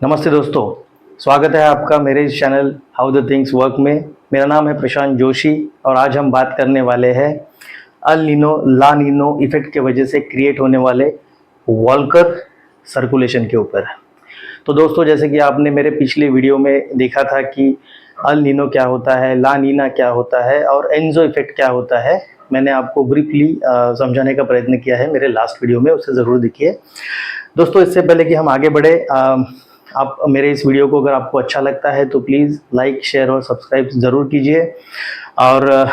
नमस्ते दोस्तों, स्वागत है आपका मेरे इस channel how the things work में। मेरा नाम है प्रशांत जोशी और आज हम बात करने वाले हैं अल नीनो ला नीनो इफेक्ट के वजह से क्रिएट होने वाले वॉल्कर सर्कुलेशन के ऊपर। तो दोस्तों, जैसे कि आपने मेरे पिछले वीडियो में देखा था कि अल नीनो क्या होता है, ला नीना क्या होता है और एनजो इफेक्ट क्या होता है, मैंने आपको ब्रीफली समझाने का प्रयत्न किया है मेरे लास्ट वीडियो में, उसे ज़रूर देखिए। दोस्तों, इससे पहले कि हम आगे बढ़े, आप मेरे इस वीडियो को अगर आपको अच्छा लगता है तो प्लीज़ लाइक, शेयर और सब्सक्राइब ज़रूर कीजिए और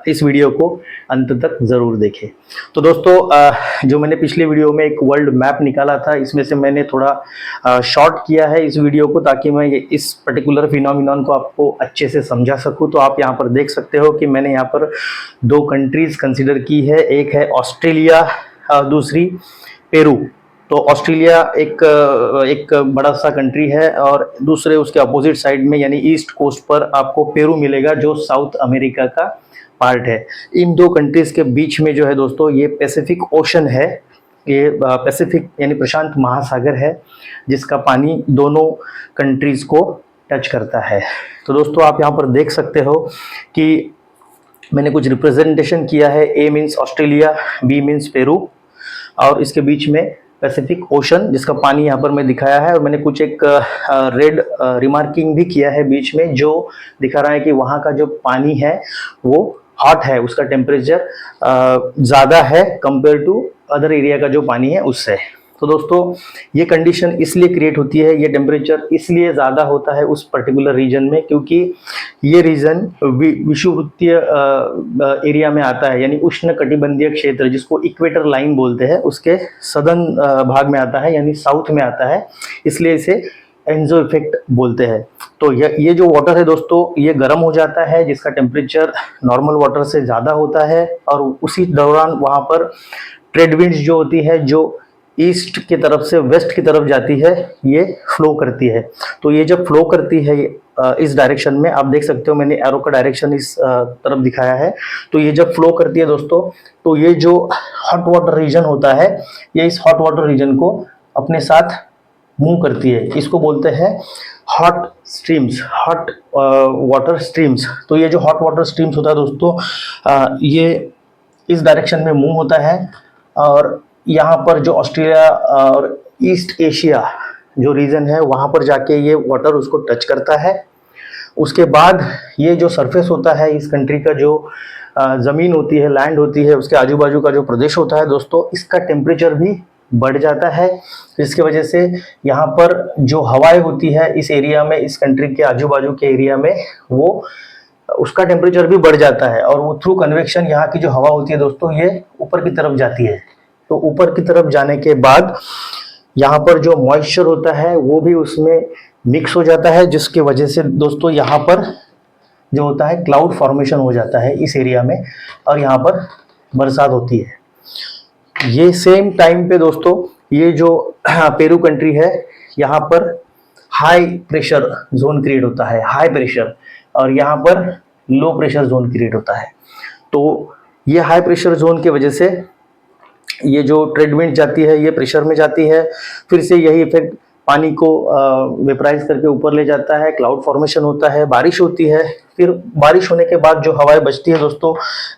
इस वीडियो को अंत तक ज़रूर देखें। तो दोस्तों, जो मैंने पिछले वीडियो में एक वर्ल्ड मैप निकाला था, इसमें से मैंने थोड़ा शॉर्ट किया है इस वीडियो को ताकि मैं इस पर्टिकुलर फिनोमिनन को आपको अच्छे से समझा सकूं। तो आप यहाँ पर देख सकते हो कि मैंने यहाँ पर दो कंट्रीज़ कंसिडर की है, एक है ऑस्ट्रेलिया, दूसरी पेरू। तो ऑस्ट्रेलिया एक बड़ा सा कंट्री है और दूसरे उसके अपोजिट साइड में यानी ईस्ट कोस्ट पर आपको पेरू मिलेगा जो साउथ अमेरिका का पार्ट है। इन दो कंट्रीज के बीच में जो है दोस्तों, ये पैसिफिक ओशन है, ये पैसिफिक यानी प्रशांत महासागर है जिसका पानी दोनों कंट्रीज को टच करता है। तो दोस्तों, आप यहाँ पर देख सकते हो कि मैंने कुछ रिप्रेजेंटेशन किया है। A means Australia, B means Peru और इसके बीच में पैसिफिक ओशन जिसका पानी यहाँ पर मैं दिखाया है। और मैंने कुछ एक रेड रिमार्किंग भी किया है बीच में जो दिखा रहा है कि वहाँ का जो पानी है वो हॉट है, उसका टेम्परेचर ज़्यादा है कंपेयर टू अदर एरिया का जो पानी है उससे। तो दोस्तों, ये कंडीशन इसलिए क्रिएट होती है, ये टेम्परेचर इसलिए ज़्यादा होता है उस पर्टिकुलर रीजन में क्योंकि ये रीजन विषुवृत्तीय एरिया में आता है, यानी उष्ण कटिबंधीय क्षेत्र जिसको इक्वेटर लाइन बोलते हैं, उसके सदर्न भाग में आता है यानी साउथ में आता है, इसलिए इसे एनजो इफेक्ट बोलते हैं। तो ये जो वाटर है दोस्तों, ये गर्म हो जाता है जिसका टेम्परेचर नॉर्मल वाटर से ज़्यादा होता है और उसी दौरान वहाँ पर ट्रेड विंड्स जो होती है, जो ईस्ट की तरफ से वेस्ट की तरफ जाती है, ये फ्लो करती है। तो ये जब फ्लो करती है इस डायरेक्शन में, आप देख सकते हो मैंने एरो का डायरेक्शन इस तरफ दिखाया है। तो ये जब फ्लो करती है दोस्तों, तो ये जो हॉट वाटर रीजन होता है, ये इस हॉट वाटर रीजन को अपने साथ मूव करती है। इसको बोलते हैं hot streams, hot water streams. तो ये जो हॉट वाटर स्ट्रीम्स होता है दोस्तों, ये इस डायरेक्शन में मूव होता है और यहाँ पर जो ऑस्ट्रेलिया और ईस्ट एशिया जो रीजन है वहाँ पर जाके ये वाटर उसको टच करता है। उसके बाद ये जो सरफेस होता है इस कंट्री का, जो ज़मीन होती है, लैंड होती है, उसके आजू बाजू का जो प्रदेश होता है दोस्तों, इसका टेम्परेचर भी बढ़ जाता है। जिसकी वजह से यहाँ पर जो हवाएं होती है इस एरिया में, इस कंट्री के आजू बाजू के एरिया में, वो उसका टेम्परेचर भी बढ़ जाता है और वो थ्रू कन्वेक्शन यहाँ की जो हवा होती है दोस्तों, ये ऊपर की तरफ जाती है। तो ऊपर की तरफ जाने के बाद यहाँ पर जो मॉइस्चर होता है वो भी उसमें मिक्स हो जाता है, जिसकी वजह से दोस्तों यहाँ पर जो होता है क्लाउड फॉर्मेशन हो जाता है इस एरिया में और यहाँ पर बरसात होती है। ये सेम टाइम पे दोस्तों, ये जो पेरू कंट्री है, यहाँ पर हाई प्रेशर जोन क्रिएट होता है, हाई प्रेशर, और यहाँ पर लो प्रेशर जोन क्रिएट होता है। तो ये हाई प्रेशर जोन की वजह से ये जो ट्रेड विंड जाती है ये प्रेशर में जाती है, फिर से यही इफेक्ट पानी को वेपराइज करके ऊपर ले जाता है, क्लाउड फॉर्मेशन होता है, बारिश होती है। फिर बारिश होने के बाद जो हवाएं बचती है दोस्तों,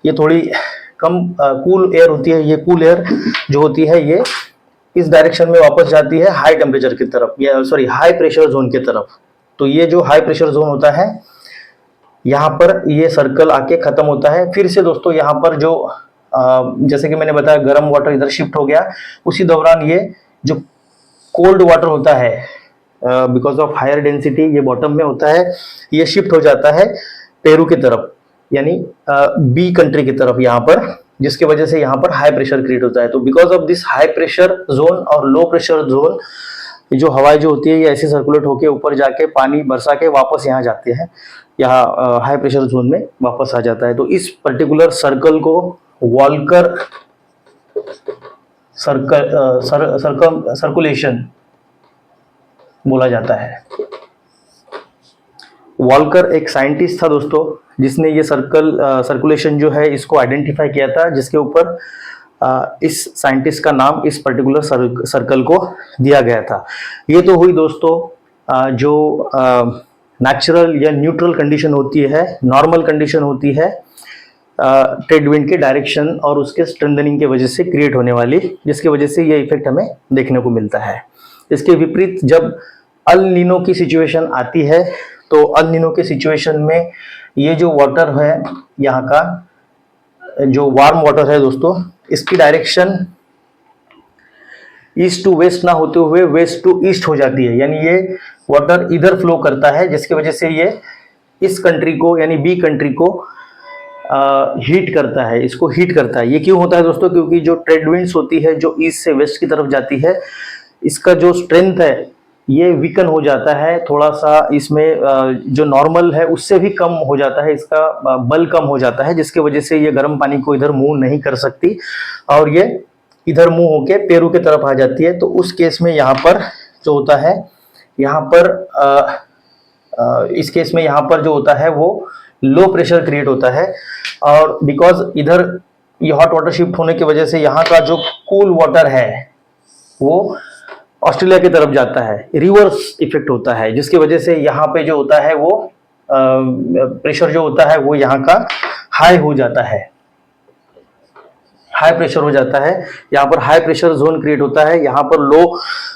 ये थोड़ी कम कूल एयर होती है। ये कूल एयर जो होती है ये इस डायरेक्शन में वापस जाती है हाई टेम्परेचर की तरफ, या सॉरी हाई प्रेशर जोन की तरफ। तो ये जो हाई प्रेशर जोन होता है यहाँ पर ये सर्कल आके खत्म होता है। फिर से दोस्तों यहाँ पर जो जैसे कि मैंने बताया गर्म वाटर इधर शिफ्ट हो गया, उसी दौरान ये जो कोल्ड वाटर होता है बिकॉज ऑफ हायर डेंसिटी, ये बॉटम में होता है, ये शिफ्ट हो जाता है पेरू की तरफ यानी बी कंट्री की तरफ यहाँ पर, जिसकी वजह से यहाँ पर हाई प्रेशर क्रिएट होता है। तो because of this high pressure zone और लो प्रेशर जोन, जो हवाएं जो होती है ये ऐसे सर्कुलेट होके ऊपर जाके पानी बरसा के वापस यहाँ जाते हैं, यहाँ हाई प्रेशर जोन में वापस आ जाता है। तो इस पर्टिकुलर सर्कल को वॉल्कर सर्कुलेशन बोला जाता है। वॉल्कर एक साइंटिस्ट था दोस्तों जिसने ये सर्कुलेशन जो है इसको आइडेंटिफाई किया था, जिसके ऊपर इस साइंटिस्ट का नाम इस पर्टिकुलर सर्कल को दिया गया था। ये तो हुई दोस्तों जो नेचुरल या न्यूट्रल कंडीशन होती है, नॉर्मल कंडीशन होती है ट्रेड विंड के डायरेक्शन और उसके स्ट्रेंथनिंग के वजह से क्रिएट होने वाली, जिसकी वजह से ये इफेक्ट हमें देखने को मिलता है। इसके विपरीत जब अल नीनो की सिचुएशन आती है तो अल नीनो के सिचुएशन में ये जो वाटर है, यहाँ का जो वार्म वाटर है दोस्तों, इसकी डायरेक्शन ईस्ट टू वेस्ट ना होते हुए वेस्ट टू ईस्ट हो जाती है, यानी ये वाटर इधर फ्लो करता है, जिसकी वजह से ये इस कंट्री को यानी बी कंट्री को हीट करता है, इसको हीट करता है। ये क्यों होता है दोस्तों? क्योंकि जो ट्रेड विंड्स होती है जो ईस्ट से वेस्ट की तरफ जाती है, इसका जो स्ट्रेंथ है ये वीकन हो जाता है थोड़ा सा, इसमें जो नॉर्मल है उससे भी कम हो जाता है, इसका बल कम हो जाता है, जिसकी वजह से ये गर्म पानी को इधर मूव नहीं कर सकती और ये इधर मूव होके पेरू की तरफ आ जाती है। तो उस केस में यहाँ पर जो होता है, यहाँ पर इस केस में यहाँ पर जो होता है वो लो प्रेशर क्रिएट होता है, और बिकॉज इधर ये हॉट वाटर शिफ्ट होने की वजह से यहाँ का जो कूल वाटर है वो ऑस्ट्रेलिया की तरफ जाता है, रिवर्स इफेक्ट होता है, जिसकी वजह से यहाँ पे जो होता है वो प्रेशर जो होता है वो यहाँ का हाई हो जाता है, हाई प्रेशर हो जाता है। यहाँ पर हाई प्रेशर जोन क्रिएट होता है, यहाँ पर लो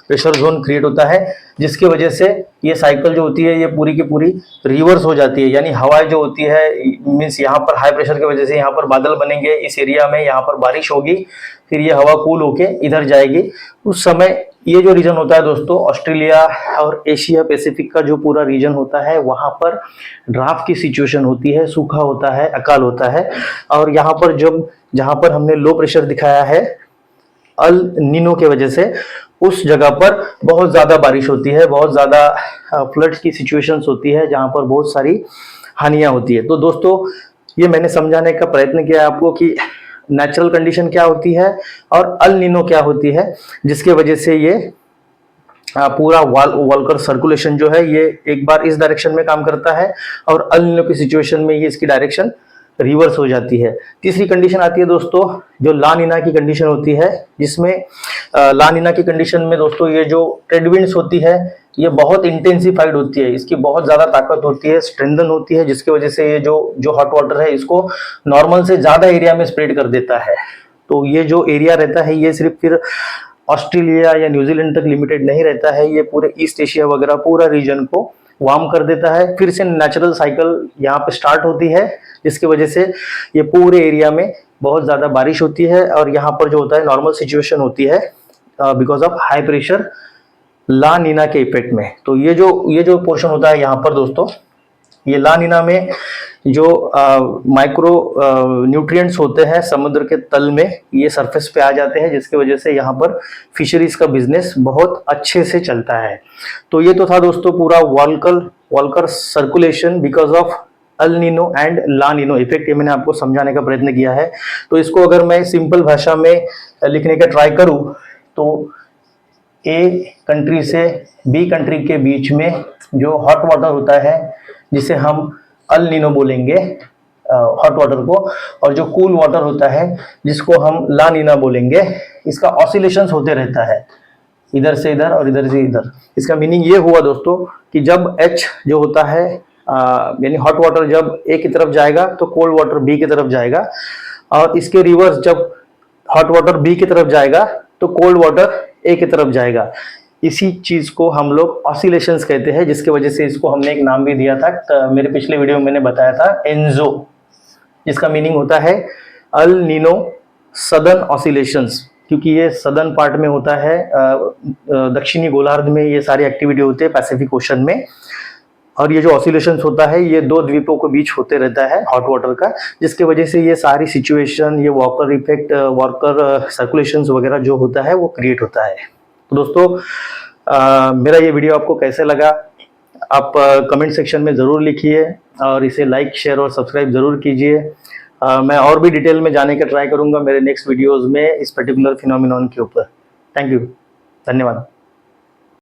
प्रेशर जोन क्रिएट होता है, जिसकी वजह से ये साइकिल जो होती है ये पूरी की पूरी रिवर्स हो जाती है। यानी हवाएं जो होती है, मीन्स यहाँ पर हाई प्रेशर की वजह से यहाँ पर बादल बनेंगे इस एरिया में, यहाँ पर बारिश होगी, फिर ये हवा कूल होके इधर जाएगी। उस समय ये जो रीजन होता है दोस्तों, ऑस्ट्रेलिया और एशिया पैसिफिक का जो पूरा रीजन होता है, वहां पर ड्राफ्ट की सिचुएशन होती है, सूखा होता है, अकाल होता है। और यहाँ पर जहां पर हमने लो प्रेशर दिखाया है अल नीनो के वजह से, उस जगह पर बहुत ज्यादा बारिश होती है, बहुत ज्यादा फ्लड्स की सिचुएशंस होती है, जहां पर बहुत सारी हानियां होती है। तो दोस्तों ये मैंने समझाने का प्रयत्न किया आपको कि नेचुरल कंडीशन क्या होती है और अल नीनो क्या होती है, जिसके वजह से ये पूरा वॉल्कर सर्कुलेशन जो है ये एक बार इस डायरेक्शन में काम करता है और अल नीनो की सिचुएशन में ये इसकी डायरेक्शन रिवर्स हो जाती है। तीसरी कंडीशन आती है दोस्तों जो ला नीना की कंडीशन होती है, जिसमें ला नीना की कंडीशन में दोस्तों ये जो ट्रेड विंड्स होती है ये बहुत इंटेंसिफाइड होती है, इसकी बहुत ज्यादा ताकत होती है, स्ट्रेंथन होती है, जिसकी वजह से ये जो हॉट वाटर है इसको नॉर्मल से ज्यादा एरिया में स्प्रेड कर देता है। तो ये जो एरिया रहता है ये सिर्फ फिर ऑस्ट्रेलिया या न्यूजीलैंड तक लिमिटेड नहीं रहता है, ये पूरे ईस्ट एशिया वगैरह पूरा रीजन को वार्म कर देता है। फिर से नेचुरल साइकिल यहाँ पे स्टार्ट होती है, जिसकी वजह से ये पूरे एरिया में बहुत ज्यादा बारिश होती है और यहाँ पर जो होता है नॉर्मल सिचुएशन होती है बिकॉज ऑफ हाई प्रेशर ला नीना के इफेक्ट में। तो ये जो पोर्शन होता है यहाँ पर दोस्तों, ये ला नीना में जो माइक्रो न्यूट्रिएंट्स होते हैं समुद्र के तल में ये सरफेस पे आ जाते हैं, जिसकी वजह से यहाँ पर फिशरीज का बिजनेस बहुत अच्छे से चलता है। तो ये तो था दोस्तों पूरा Walker circulation because of El Nino and La Nino effect, ये मैंने आपको समझाने का प्रयत्न किया है। तो इसको अगर मैं सिंपल भाषा में लिखने का ट्राई करूं तो ए कंट्री से बी कंट्री के बीच में जो हॉट वाटर होता है जिसे हम अल नीनो बोलेंगे हॉट वाटर को, और जो कूल वाटर होता है जिसको हम ला नीना बोलेंगे, इसका ऑसिलेशंस होते रहता है इधर से इधर और इधर से इधर। इसका मीनिंग ये हुआ दोस्तों कि जब H जो होता है यानी हॉट वाटर जब ए की तरफ जाएगा तो कोल्ड वाटर बी की तरफ जाएगा, और इसके रिवर्स जब हॉट वाटर बी की तरफ जाएगा तो कोल्ड वाटर ए की तरफ जाएगा। इसी चीज को हम लोग ऑसिलेशंस कहते हैं, जिसकी वजह से इसको हमने एक नाम भी दिया था, मेरे पिछले वीडियो में मैंने बताया था एनजो, जिसका मीनिंग होता है अल नीनो सदर्न ऑसिलेशंस, क्योंकि ये सदर्न पार्ट में होता है, दक्षिणी गोलार्ध में ये सारी एक्टिविटी होती है पैसिफिक ओशन में, और ये जो ऑसिलेशंस होता है ये दो द्वीपों के बीच होते रहता है हॉट वाटर का, जिसकी वजह से ये सारी सिचुएशन, ये वॉकर इफेक्ट, वॉकर सर्कुलेशंस वगैरह जो होता है वो क्रिएट होता है। तो दोस्तों मेरा ये वीडियो आपको कैसे लगा आप कमेंट सेक्शन में ज़रूर लिखिए, और इसे लाइक शेयर और सब्सक्राइब ज़रूर कीजिए। मैं और भी डिटेल में जाने का ट्राई करूँगा मेरे नेक्स्ट वीडियोज़ में इस पर्टिकुलर फिनोमिनॉन के ऊपर। थैंक यू, धन्यवाद।